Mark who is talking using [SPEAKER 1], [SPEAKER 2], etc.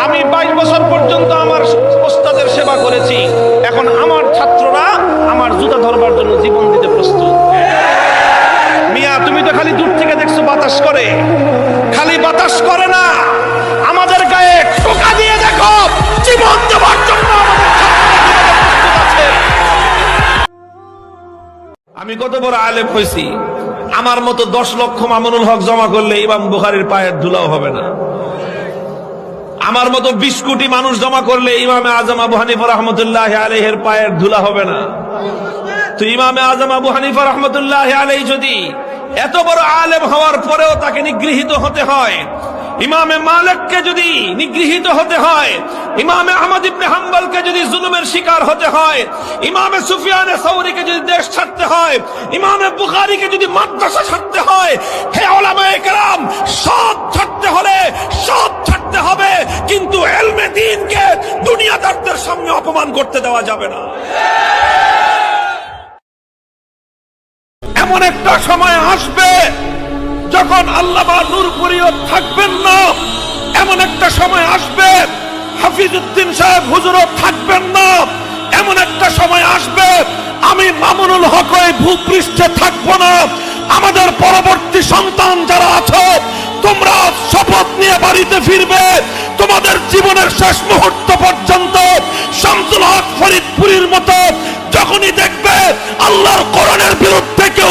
[SPEAKER 1] আমি 22 বছর পর্যন্ত আমার ওস্তাদের সেবা করেছি, এখন আমার ছাত্ররা আমার জুতা ধরবার জন্য জীবন দিতে প্রস্তুত। মিয়া তুমি তো খালি দূর থেকে দেখছো বাতাস করে, খালি বাতাস করে না, আমাদের গায়ে টোকা দিয়ে দেখো জীবন দেওয়ার জন্য আমি কত বড় আলেম হয়েছি, আমার মতো 10 লক্ষ মামুনুল হক জমা করলে ইমাম বুখারীর পায়ের ধুলাও হবে না। আমার মতো 20 কোটি মানুষ জমা করলে ইমামে আজম আবু হানিফা রাহমাতুল্লাহি আলাইহির পায়ের ধুলা হবে না। তো ইমামে আজম আবু হানিফা রাহমাতুল্লাহি আলাইহি যদি এত বড় আলেম হওয়ার পরেও তাকে নিগৃহীত হতে হয়, ইমামে মালিককে যদি নিগৃহীত হতে হয়, ইমামে আহমদ ইবনে হাম্বলকে যদি জুলুমের শিকার হতে হয়, ইমামে সুফিয়ানে সাউরীকে যদি দেশ ছাড়তে হয়, ইমামে বুখারীকে যদি মাদ্রাসা ছাড়তে হয়, হে উলামায়ে কেরাম, সব ছাড়তে হলে সব ছাড়তে হবে, কিন্তু ইলমে দ্বীনকে দুনিয়াদারদের সামনে অপমান করতে দেওয়া যাবে না। এমন একটা সময় আসবে যখন আল্লামা নূরপুরীও থাকবেন না, এমন একটা সময় আসবে হাফিজউদ্দিন সাহেব হুজুরও থাকবেন না, এমন একটা সময় আসবে আমি মামুনুল হক এই ভূপৃষ্ঠে থাকবো না। আমাদের পরবর্তী সন্তান যারা আছো, তোমরা শপথ নিয়ে বাড়িতে ফিরবে, তোমাদের জীবনের শেষ মুহূর্ত পর্যন্ত শামসুল হক ফরিদপুরীর মতো যখনই দেখবে আল্লাহর কোরআনের বিরুদ্ধে কেউ